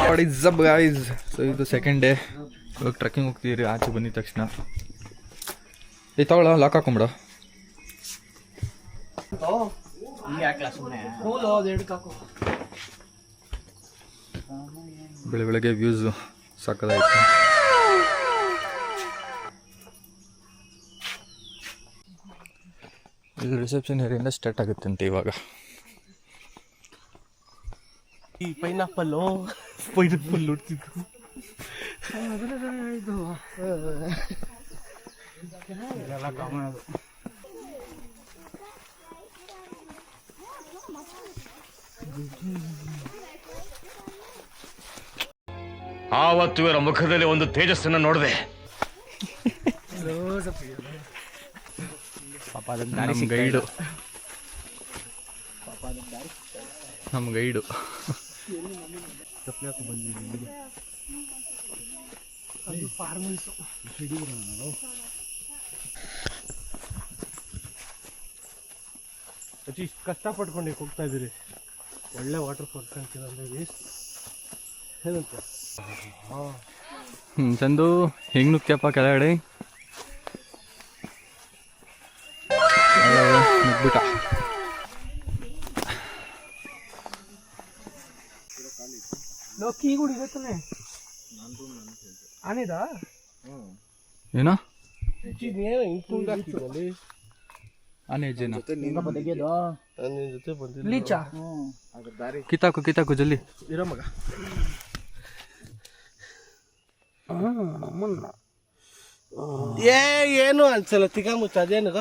What is up guys? So ಇದು second day. ಇವಾಗ trekking ಹೋಗ್ತಿದ್ದೀರಿ. ಆಚೆ ಬಂದಿದ ತಕ್ಷಣ ಈ ತಗೊಳ ಲಾಕ್ ಹಾಕೊಂಬಿಡು. ಬೆಳಗ್ಗೆ ವ್ಯೂಸ್ ಸಾಕದಾಯ್ತು. ಇದು ರಿಸೆಪ್ಷನ್ ಏರಿಯಿಂದ ಸ್ಟಾರ್ಟ್ ಆಗುತ್ತಂತೆ ಇವಾಗ. ಈ ಪೈನಾಪಲ್ ನೋಡ್ತಿದ್ದು ಆವತ್ತು ಇವರ ಮುಖದಲ್ಲಿ ಒಂದು ತೇಜಸ್ಸನ್ನು ನೋಡಿದೆ. ನಮ್ಮ ಗೈಡು ಇಷ್ಟು ಕಷ್ಟಪಟ್ಕೊಂಡು ಹೋಗ್ತಾ ಇದ್ದೀರಿ. ಒಳ್ಳೆ ವಾಟರ್ ಫಾಲ್ಸ್ ಕಾಣ್ತಿದೆ. ಏನಂತ ಚಂದು ಹೆಂಗ್ ನುಗ್ತ್ಯಪ್ಪ ಕೆಳಗಡೆ? ನುಗ್ಬಿಟ್ಟ. ಏನೋ ಆನೆ ಹೆಜ್ಜೆನ ಕಿತ್ತಾಕು ಜಲ್ದಿ ಇರೋ ಮಗ. ಏನು ಅನ್ಸಲ್ಲ ತಿಕ್ಕ ಮುಚ್ಚ. ಅದೇನು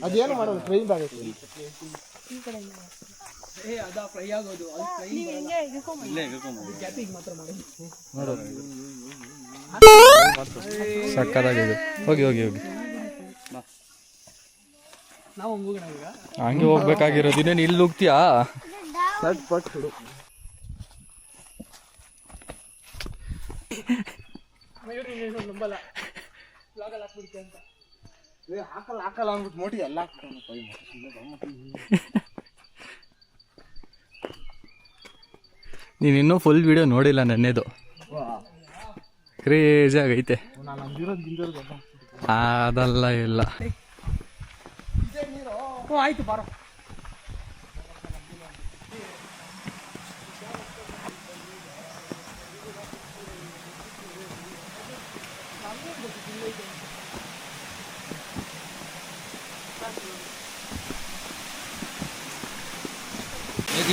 ಅದೇನು ಮಾಡೋದು ಟ್ರೈನ್ ಬ್ಯಾಗ್ ಸಕ್ಕದಾಗಿದೆ. ಹೋಗಿ ಹಂಗೆ ಹೋಗ್ಬೇಕಾಗಿರೋದು. ಇನ್ನೇನು ಇಲ್ಲಿ ಹೋಗ್ತೀಯಾ? ಹಾಕಲ್ಲ ಅಂದ್ಬಿಟ್ಟು ನೋಡಿ ಎಲ್ಲ ನೀನು ಇನ್ನೂ ಫುಲ್ ವಿಡಿಯೋ ನೋಡಿಲ್ಲ ನನ್ನೇದು. ಕ್ರೇಜಿ ಆಗೈತೆ. ಅದಲ್ಲ ಇಲ್ಲ. ಆಯ್ತು ಬಾರೋ.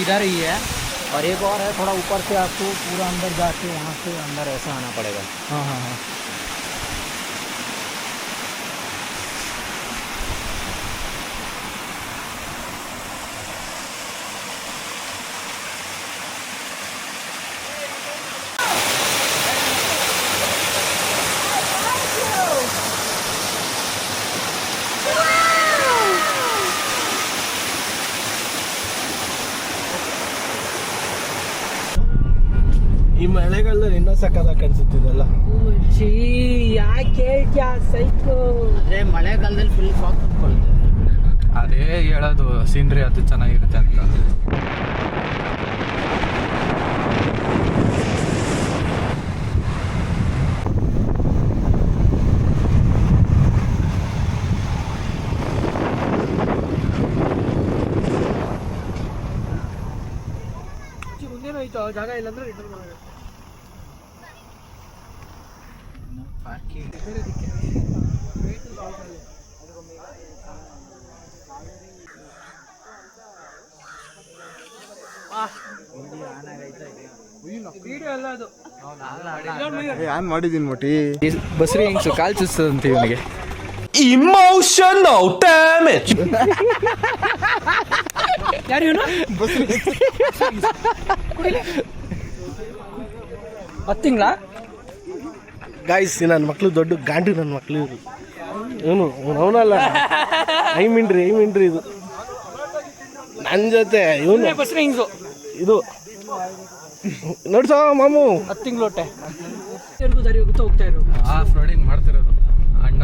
इधर ही है और एक और है थोड़ा ऊपर से आपको पूरा अंदर जाके वहाँ से अंदर ऐसा आना पड़ेगा. हाँ. ಈ ಮಳೆಗಾಲದಲ್ಲಿ ಇನ್ನೂ ಸಕ್ಕದಾಗಿ ಅನ್ಸುತ್ತಿದೆಲ್ಲ. ಯಾಕೆ ಅದೇ ಮಳೆಗಾಲದಲ್ಲಿ ಫುಲ್ ಫಾಗ್ ಕುತ್ಕೊಳ್ತೇವೆ. ಅದೇ ಹೇಳೋದು, ಸೀನ್ರಿ ಅದು ಚೆನ್ನಾಗಿರುತ್ತೆ ಅಂತ. ಮುಂದೇನಾಯ್ತು ಜಾಗ ಇಲ್ಲಾಂದ್ರೆ ರಿಟರ್ನ್ ಮಾಡಬೇಕು. ಏನ್ ಮಾಡಿದೀನಿ ಮೊಟಿ ಬಸ್ರಿ ಹೆಂಗ್ಸು ಕಾಲ್ ಚುಸ್ತದಂತೆ ಇವನಿಗೆ. Emotional damage. ಯಾರು ಇವನು? 10 ತಿಂಗಳ ಗಾಯ್ಸ್. ನನ್ನ ಮಕ್ಳು ದೊಡ್ಡ ಗಾಂಡು. ನನ್ನ ಮಕ್ಳು ಇವರು ಇವನು ಅವನಲ್ಲ. ಐ ಮಿಂಡ್ರಿ ಇದು ನನ್ನ ಜೊತೆ ಇವನು ಬಸ್ರಿ ಹಿಂಗ್ಸು. ಇದು ನೋಡ್ಸ ಮಾಮು 10 ತಿಂಗಳು ಹೊಟ್ಟೆ ದಾರಿ ಹೋಗ್ತಾ ಇರೋ. ಆಫ್ ರೋಡಿಂಗ್ ಮಾಡ್ತಿರೋದು ಅಣ್ಣ.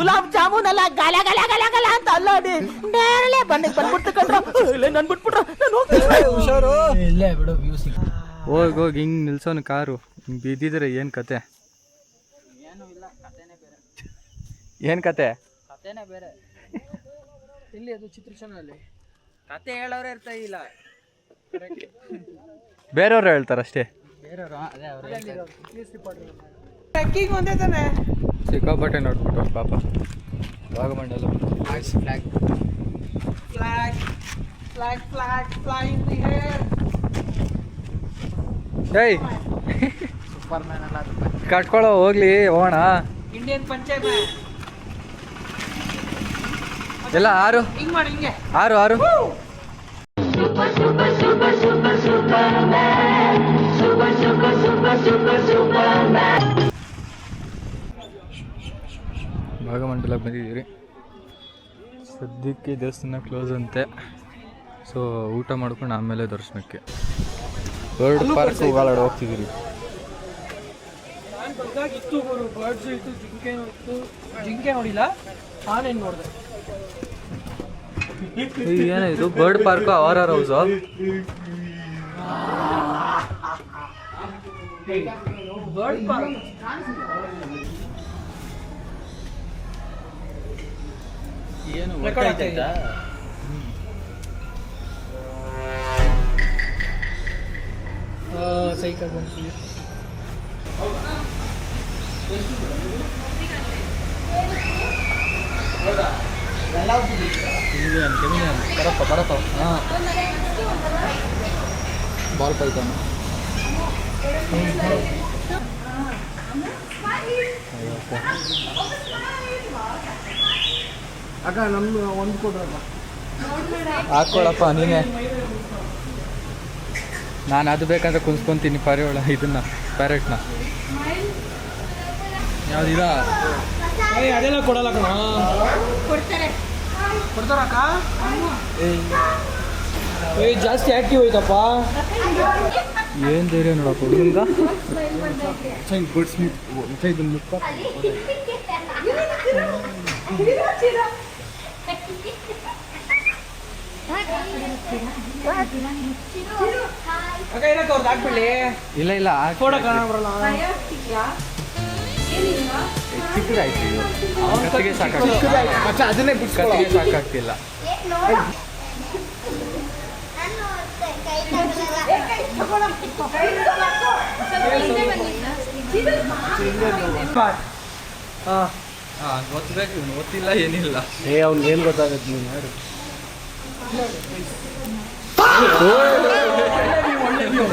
ಗುಲಾಬ್ ಜಾಮೂನ್ ಅಲ್ಲ ಗಲ ಗಲ ಗಲ ಗಲ ಅಂತ ಅಲ್ಲಾಡಿ ನೇರಳೆ ಬಂದ್ಬಿಡ್ತು ಕಣ್ರ ನನ್ ಬಿಟ್ಬಿಟ್ರ ಹುಷಾರು. ಇಲ್ಲೇ ಬಿಡು ವ್ಯೂ ಸಿಗ. ಹೋಗಿ ಹೋಗಿ ಹಿಂಗೆ ನಿಲ್ಸೋನು ಕಾರು ಹಿಂಗೆ ಬಿದ್ದಿದ್ರೆ ಏನು ಕತೆ? ಏನೂ ಇಲ್ಲ, ಕಥೆನೇ ಬೇರೆ. ಏನು ಕತೆ? ಕಥೆನೇ ಬೇರೆ. ಇಲ್ಲಿ ಅದು ಚಿತ್ರಚನಲ್ಲಿ ಕತೆ ಹೇಳೋರೇ ಇರ್ತಾ ಇಲ್ಲ, ಬೇರೆಯವ್ರು ಹೇಳ್ತಾರಷ್ಟೇ. ಬೇರೆಯವರು ಅದೇ ಅವ್ರು ಟ್ರೆಕ್ಕಿಂಗ್ ಒಂದೇ ತಾನೆ. ಸಿಕ್ಕಾಪಟ್ಟೆ ನೋಡ್ಬಿಟ್ಟು ಪಾಪ Bhagamandala flag flag flag flag flying the air. ಏಯ್ ಸೂಪರ್ ಮ್ಯಾನ್ ಅಲ್ಲ ಅದು. ಕಟ್ಕೊಳ್ಳೋ ಹೋಗ್ಲಿ ಹೋಗೋಣ. ಇಂಡಿಯನ್ ಪಂಚಾಯತ್ ಎಲ್ಲ ಆರು ಹಿಂಗ್ ಮಾಡಿ ಹಿಂಗೆ. ಆರು ಆರು ಭಾಗಮಂಡಲಕ್ಕೆ ಬಂದಿದ್ದೀರಿ. ಸದ್ಯಕ್ಕೆ ದೇವಸ್ಥಾನ ಕ್ಲೋಸ್ ಅಂತೆ, ಸೊ ಊಟ ಮಾಡ್ಕೊಂಡು ಆಮೇಲೆ ದರ್ಶನಕ್ಕೆ ಬರ್ಡ್ ಪಾರ್ಕ್ ಓಡಾಡಿ ಹೋಗ್ತಿದ್ದೀರಿ. ನಾನು ಬಂದಾಗಿತ್ತು ಬರ್ಡ್ಸ್ ಇತ್ತು, ಜಿಂಕೆ ಇತ್ತು. ಜಿಂಕೆ ನೋಡಿಲ್ಲ, ಆನೆ ನೋಡಿದೆ. ಏನಿದು bird park or or house? Bird park ಏನು ರೆಕಾರ್ಡ್ ಆಗ್ತಾ ಸೈಕಲ್ ಬಂತು. ಬರತ್ತ ಹಾಂ ಬಾಲ್ ಪೈತಾನ ಅಕ್ಕ ನಮ್ದು ಒಂದು ಕೊಡ್ರಪ್ಪ. ಹಾಕ್ಕೊಳಪ್ಪ ನೀನೇ. ನಾನು ಅದು ಬೇಕಂದ್ರೆ ಕುಂಸ್ಕೊಂತೀನಿ ಪಾರಿವಾಳ ಇದನ್ನ ಪ್ಯಾರೆಟ್ನ. ಯಾವ್ದಿದ ಅದೆಲ್ಲ ಕೊಡಲ್ಲ ಕಣ. ಕೊಡ್ತಾರಕ್ಕ? ಜಾಸ್ತಿ ಆಕ್ಟಿವ್ ಐತಪ್ಪ. ಏನು ಧೈರ್ಯ ನೋಡಪ್ಪ ಹುಡುಗಂಗ. ಅಕ್ಕ ಏನಕ್ಕ ಅವ್ರದ್ದು ಹಾಕ್ಬಿಡ್ಲಿ? ಇಲ್ಲ ಇಲ್ಲ ಫೋಟೋ ಕಾಣ ಬರಲ್ಲ. ಚಿಕ್ಕದಾಯ್ತು ಇದು. ಕತ್ತಿಗೆ ಸಾಕಾಗ್ತಿಲ್ಲ. ಅದನ್ನೇ ಕತ್ತಿಗೆ ಸಾಕಾಗ್ತಿಲ್ಲ. ಗೊತ್ತಬೇಕು, ಇವನು ಗೊತ್ತಿಲ್ಲ ಏನಿಲ್ಲ. ಅವ್ನು ಏನು ಗೊತ್ತಾಗತ್ತೆ ನೀನು ಯಾರು?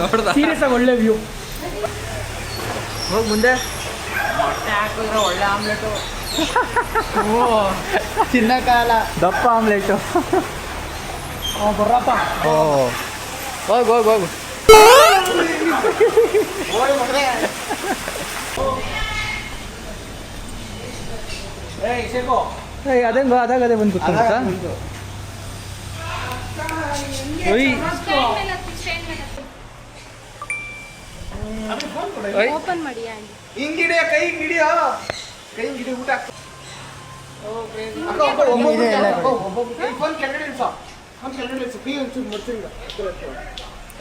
ನೋಡ್ದ ಸೀರಿಯಸ್ ಆಗಿ ಒಳ್ಳೆ ವ್ಯೂ. ಹೋಗಿ ಮುಂದೆ. ಮೊಟ್ಟೆ ಹಾಕಿದ್ರೆ ಒಳ್ಳೆ ಆಮ್ಲೆಟು. ತಿನ್ನಕ್ಕಾಗಲ್ಲ, ದಪ್ಪ ಆಮ್ಲೆಟು. ಬರ್ರಪ್ಪ. ಓ ಹೋಗು ಹೋಗು ಹೋಗು. ಅದೇಂಗೋ ಅದಾಗದೆ ಬಂದು ಕೂತ್ಕೊಂಡ್ಬಿಡ್ತಾ? ಓಪನ್ ಮಾಡಿ ಹಿಂಗಿಡಿಯ ಕೈ ಹಿಂಗಿಡಿಯ ಕೈ ಹಿಂಗಿಡಿ ಊಟ ಫೋನ್ ಕೆಳಗಡೆ ಇಳಿಸ. ಫೋನ್ ಕೆಳಗಡೆ ಇಳಿಸು. ಕೈ ಒಂಚೂರು ಮುಚ್ಚಿಂಗ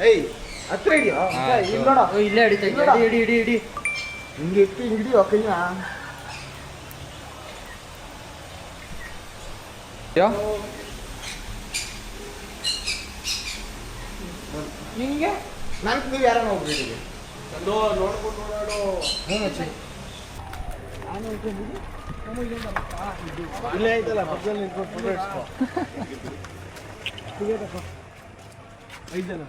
ಏಯ್ ಹತ್ರ ಇದೆಯಾ? ಇಲ್ಲಿ ನೋಡ, ಇಲ್ಲೇ ಹಿಡಿತೈತೆ. ಇಡಿ ಇಡಿ ಇಡಿ. ಹಿಂಗೆ ಇಟ್ಟು ಹಿಂಗಿಡಿಯೋ ಕೈನ. ಹಿಂಗೆ ನನ್ಗೆ ನೀವು ಯಾರನ್ನ ಹೋಗ್ಬಿಟ್ಟಿದ್ದೀವಿ. ನೋಡ್ಕೊಂಡು ನೋಡೋಡು. ಇಲ್ಲೇ ಐತಲ್ಲ ಪಕ್ಕದಲ್ಲಿ ನಿಂತ್ಕೊಂಡು ಫೋಟೋ ಇಡ್ಸ್ಕೊ. ಐದು ಜನ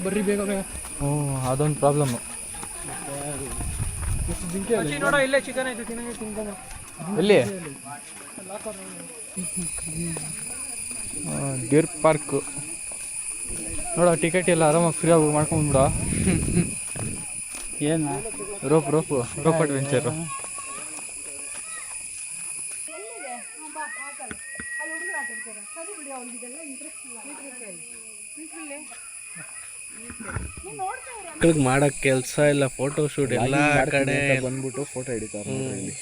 ಬರ್ರಿ ಬೇಗ ಬೇಗ. ಹ್ಞೂ ಅದೊಂದು ಪ್ರಾಬ್ಲಮ್ಮು. ನೋಡ ಇಲ್ಲೇ ಚಿಕನ್ ಐತೆ ತಿನ್ನಂಗೆ ತಿನ್ಕೊಂಡು. ಎಲ್ಲಿ? ಡೀರ್ ಪಾರ್ಕು ನೋಡ, ಟಿಕೆಟ್ ಎಲ್ಲ ಆರಾಮಾಗಿ ಫ್ರೀ ಆಗಿ ಮಾಡ್ಕೊಂಡ್ಬಿಡ. ಏನು ರೋಪ್ ಅಡ್ವೆಂಚರು. ಸರಿ ಬಿಡಿ, ಅವ್ರಿಗೆಲ್ಲ ಇಂಟ್ರೆಸ್ಟ್ ಇಲ್ಲ. ಮಕ್ಳಿಗೆ ಮಾಡಕ್ ಕೆಲಸ ಇಲ್ಲ, ಫೋಟೋ ಶೂಟ್ ಎಲ್ಲ ಕಡೆ ಬಂದ್ಬಿಟ್ಟು ಫೋಟೋ ಹಿಡಿತಾರೆ ಇಲ್ಲಿ.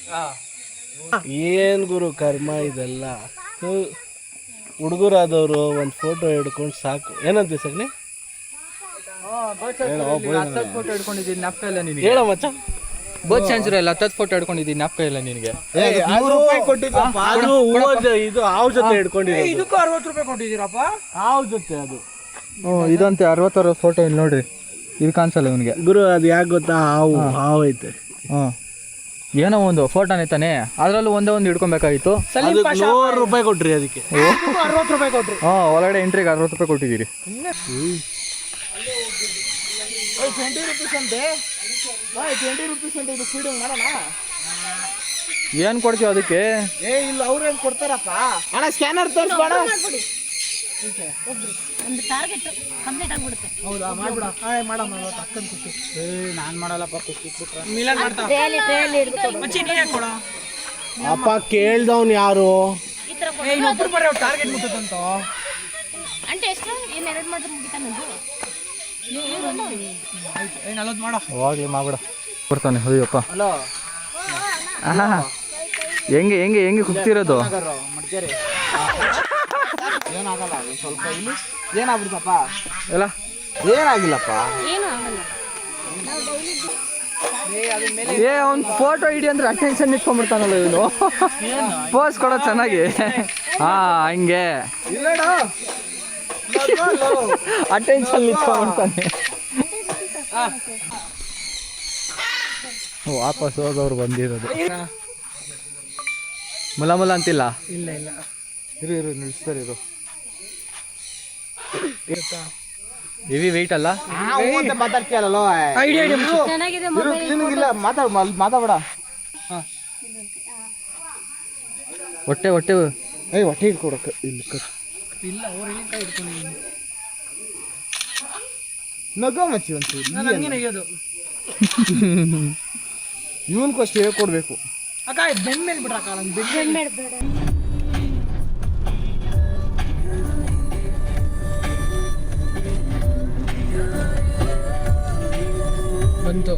ಏನ್ ಗುರು ಕರ್ಮ ಇದೆಲ್ಲ. ಹುಡುಗರಾದವರು ಒಂದು ಫೋಟೋ ಹಿಡ್ಕೊಂಡು ಸಾಕು. ಏನಂತೀವಿ ಸಗ್ನಿ? ಫೋಟೋ ಹಿಡ್ಕೊಂಡಿದ್ದೀನಿ ನಾಪ್ಕ ಇಲ್ಲ ನಿನಗೆ. ಹೇಳ ಮಚ್ಚ. ಬೋತ್ ಸೆಂಚುರಿ ಅಲ್ಲ 10 ಫೋಟೋ ಹಿಡ್ಕೊಂಡಿದ್ದೀನಿ ನಾಪ್ಕ ಇಲ್ಲ ನಿನಗೆ. ಅದು ಇದು ಹಾವು ಜೊತೆ ಹಿಡ್ಕೊಂಡಿರೋದು. ಇದಕ್ಕೂ 60 ರೂಪಾಯಿ ಕೊಟ್ಟಿದ್ದೀರಪ್ಪ. ಹಾವು ಜೊತೆ ಅದು. ಇದಂತೆ 60 ಫೋಟೋ ಇಲ್ಲಿ ನೋಡ್ರಿ. ಇದು ಕಾಣಿಸಲ್ಲ ಇವನಿಗೆ. ಗುರು ಅದು ಯಾಕೆ ಗೊತ್ತಾ? ಹಾವು ಐತೆ. ಏನೋ ಒಂದು ಫೋಟೋನೇ ತಾನೆ, ಅದರಲ್ಲೂ ಒಂದೇ ಒಂದು ಹಿಡ್ಕೊಬೇಕಾಗಿತ್ತು. 100 ರೂಪಾಯಿ ಕೊಟ್ರಿ ಅದಕ್ಕೆ. 60 ರೂಪಾಯಿ ಕೊಟ್ರಿ. ಒಳಗಡೆ ಎಂಟ್ರಿಗೆ 60 ರೂಪಾಯಿ ಕೊಟ್ಟಿದ್ದೀರಿ. 20 rupees ಅಂತೆ. 20 rupees ಅಂತೆ. ಇದು ಫೀಡಿಂಗ್ ಮಾಡೋಣ. ಏನು ಕೊಡ್ತೀವಿ ಅದಕ್ಕೆ? ಇಲ್ಲ ಅವ್ರೇನು ಕೊಡ್ತಾರಪ್ಪ. ಅಣ್ಣ ಸ್ಕ್ಯಾನರ್ ತೋರಿಸ್ಬೇಡ. ಒಂದು ಟಾರ್ಗೆಟ್ ಕಂಪ್ಲೀಟ್ ಆಗ್ಬಿಡುತ್ತೆ. ಹೌದಾ? ಮಾಡ್ಬಿಡ. ಮಾಡಮ್ಮ ಇವತ್ತು ಅಕ್ಕನ ಖುಷಿ. ನಾನು ಮಾಡಲ್ಲಪ್ಪ, ಖುಷಿ ಕೊಟ್ರೆ ಮಿಲನ್ ಮಾಡ್ತಾ. ಮಚ್ಚಿ ನೀನೇ ಕೊಡ. ಅಪ್ಪ ಕೇಳ್ದವ್ನು ಯಾರು? ಇನ್ನೊಬ್ರು ಬರೀ ಟಾರ್ಗೆಟ್ ಮುಟ್ಟದಂತ. అంటే ಎಷ್ಟು ಏನು 2 ಮಾಡಿದ್ರೆ ಮುಗಿತಾನದು. ಏನು 40 ಮಾಡ. ಹೋಗ್ಲಿ ಮಾಡ್ಬಿಡ. ಕೊಡ್ತಾನೆ. ಅಯ್ಯಪ್ಪ. ಹಲೋ ಹೆಂಗೆ ಹೆಂಗೆ ಹೆಂಗೆ ಕುಗ್ತಿರೋದು? ಮಡ್ಕೇರಿ ಏನಾಗಲ್ಲ. ಸ್ವಲ್ಪ ಇಲ್ಲಿ ಏನಾಗ್ಬಿಡ್ತಪ್ಪ? ಎಲ್ಲ ಏನಾಗಿಲ್ಲಪ್ಪ. ಏನು ಆಗಲ್ಲ. ಅವ್ನು ಫೋಟೋ ಹಿಡಿ ಅಂದ್ರೆ ಅಟೆನ್ಷನ್ ನಿಂತ್ಕೊಂಡ್ಬಿಡ್ತಾನಲ್ಲ ಇವನು. ಪೋಸ್ ಕೊಡೋದು ಚೆನ್ನಾಗಿ. ಹಂಗೆ ಅಟೆನ್ಷನ್ ನಿಂತ್ಕೊಂಡ್ಬಿಡ್ತಾನೆ. ವಾಪಸ್ ಹೋದವ್ರು ಬಂದಿರೋದು. ಮುಲ ಮುಲ ಅಂತಿಲ್ಲ. ಇಲ್ಲ ಇಲ್ಲ ಇರು ನಿಲ್ಲಿಸ್ತಾರೆ. ಇರು ಹೆವಿ ವೆಯ್ಟ್ ಅಲ್ಲ? ಮಾತಾಡ್ತೀಯಲ್ಲ. ಚೆನ್ನಾಗಿದೆ ಮೊಬೈಲ್. ಮಾತಾಡ. ಹೊಟ್ಟೆ ಹೊಟ್ಟೆ ಇಟ್ಕೊಡಕ್ಕೆ ಇಲ್ಲಿ ಇಲ್ಲ ಅವ್ರು ಇಲ್ಲಿ ಕೈ ಹಿಡ್ಕೊಂಡಿದ್ದೀನಿ. ನಗೋ ಮಚ್ಚಿ ಒಂಚೂರು. ನನಗೆ ನಗಿಯೋದು. ಇವನ್ಗೂ ಅಷ್ಟು ಹೇಳ್ಕೊಡ್ಬೇಕು. ಅಕ್ಕ ಬೆನ್ ಮೇಲೆ ಬಿಡ್ರಕ್ಕ. ನಂಗೆ ಬೆನ್ ಮೇಲೆ ಬೇಡ. ಬಂತು.